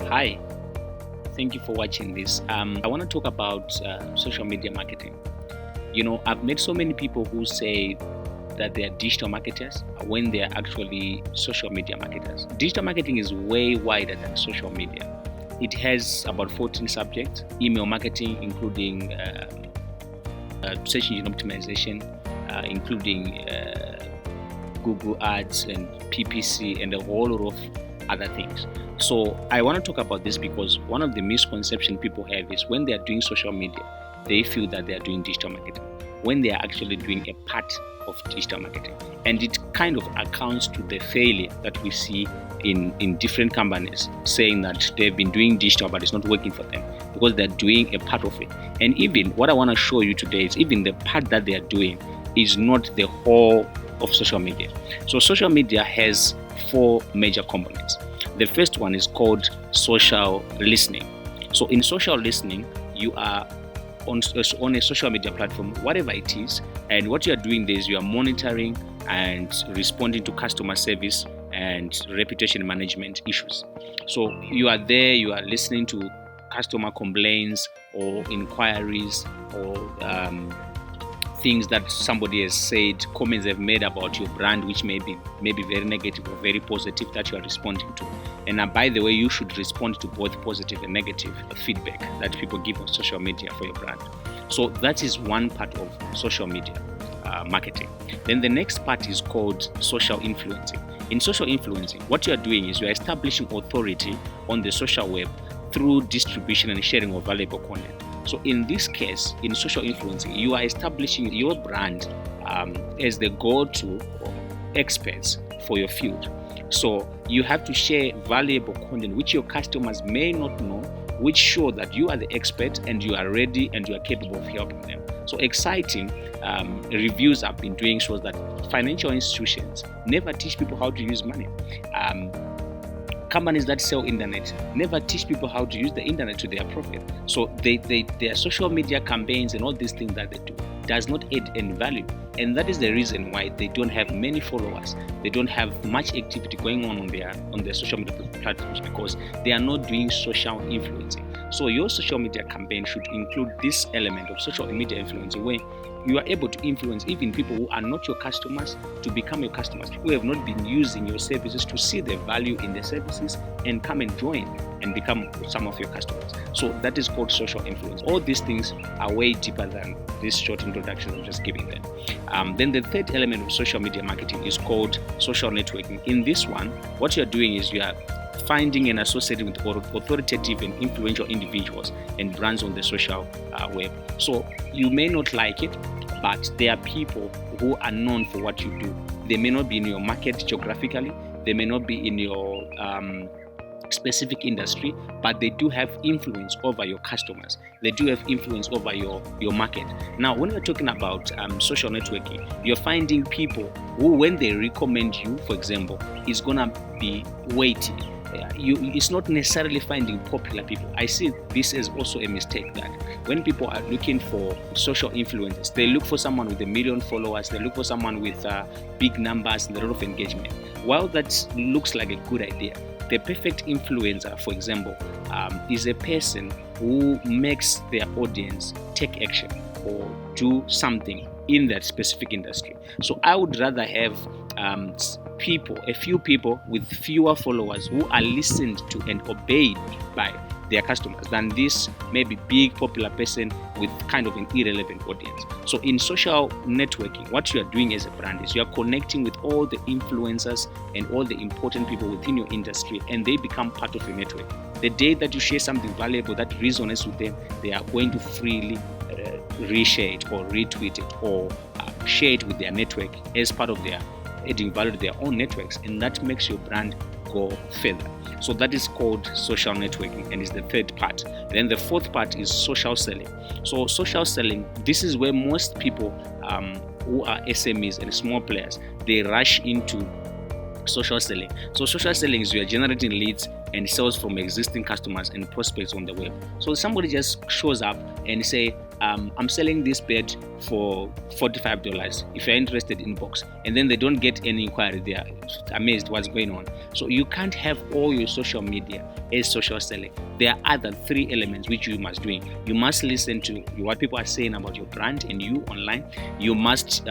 Hi, thank you for watching this. I want to talk about social media marketing. I've met so many people who say that they are digital marketers when they are actually social media marketers. Digital marketing is way wider than social media. It has about 14 subjects: email marketing, including search engine optimization, including Google Ads and PPC, and a whole lot of other things. So I want to talk about this because one of the misconceptions people have is when they are doing social media, they feel that they are doing digital marketing when they are actually doing a part of digital marketing. And it kind of accounts to the failure that we see in different companies saying that they've been doing digital but it's not working for them because they're doing a part of it. And even what I want to show you today is even the part that they are doing is not the whole of social media. So social media has 4 major components. The first one is called social listening. So in social listening, you are on a social media platform, whatever it is, and what you are doing there is you are monitoring and responding to customer service and reputation management issues. So you are there, you are listening to customer complaints or inquiries or things that somebody has said, comments they've made about your brand, which may be very negative or very positive, that you are responding to. And by the way, you should respond to both positive and negative feedback that people give on social media for your brand. So that is one part of social media marketing. Then the next part is called social influencing. In social influencing, what you are doing is you are establishing authority on the social web through distribution and sharing of valuable content. So in this case, in social influencing, you are establishing your brand as the go-to experts for your field. So you have to share valuable content which your customers may not know, which show that you are the expert and you are ready and you are capable of helping them. So exciting reviews I've been doing shows that financial institutions never teach people how to use money. Companies that sell internet never teach people how to use the internet to their profit. So their social media campaigns and all these things that they do does not add any value. And that is the reason why they don't have many followers. They don't have much activity going on their social media platforms because they are not doing social influencing. So your social media campaign should include this element of social media influencing, where you are able to influence even people who are not your customers to become your customers, who have not been using your services to see the value in the services and come and join and become some of your customers. So that is called social influence. All these things are way deeper than this short introduction I'm just giving them. Then the third element of social media marketing is called social networking. In this one, what you're doing is you are finding and associating with authoritative and influential individuals and brands on the social web. So you may not like it, but there are people who are known for what you do. They may not be in your market geographically, they may not be in your specific industry, but they do have influence over your customers. They do have influence over your market. Now, when we're talking about social networking, you're finding people who, when they recommend you, for example, is gonna be weighty. It's not necessarily finding popular people. I see this as also a mistake, that when people are looking for social influencers, they look for someone with 1 million followers, they look for someone with big numbers and a lot of engagement. While that looks like a good idea, the perfect influencer, for example, is a person who makes their audience take action or do something in that specific industry. So I would rather have a few people with fewer followers who are listened to and obeyed by their customers than this maybe big popular person with kind of an irrelevant audience. So in social networking, what you are doing as a brand is you are connecting with all the influencers and all the important people within your industry, and they become part of your network. The day that you share something valuable that resonates with them, they are going to freely reshare it or retweet it or share it with their network as part of their adding value to their own networks, and that makes your brand go further. So that is called social networking and is the third part. Then the fourth part is social selling. So social selling, this is where most people who are SMEs and small players, they rush into social selling. So social selling is you are generating leads and sales from existing customers and prospects on the web. So somebody just shows up and say, I'm selling this bed for $45. If you're interested, inbox. And then they don't get any inquiry. They are amazed what's going on. So you can't have all your social media as social selling. There are other 3 elements which you must do. You must listen to what people are saying about your brand and you online. You must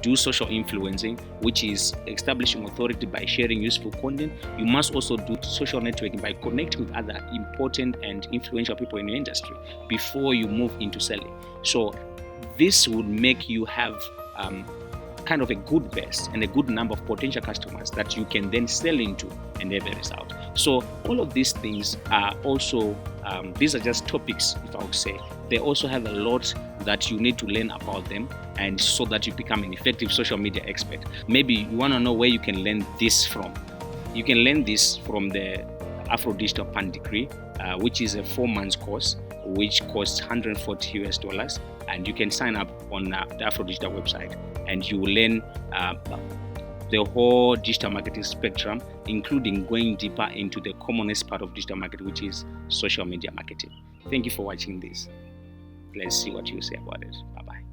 do social influencing, which is establishing authority by sharing useful content. You must also do social networking by connecting with other important and influential people in your industry before you move into selling. So this would make you have kind of a good base and a good number of potential customers that you can then sell into and have a result. So all of these things are also, these are just topics, if I would say. They also have a lot that you need to learn about them, and so that you become an effective social media expert. Maybe you want to know where you can learn this from. You can learn this from the Afro Digital Pan Degree, which is a 4-month course, which costs $140, and you can sign up on the Afro Digital website, and you will learn the whole digital marketing spectrum, including going deeper into the commonest part of digital marketing, which is social media marketing. Thank you for watching this. Let's see what you say about it. Bye-bye.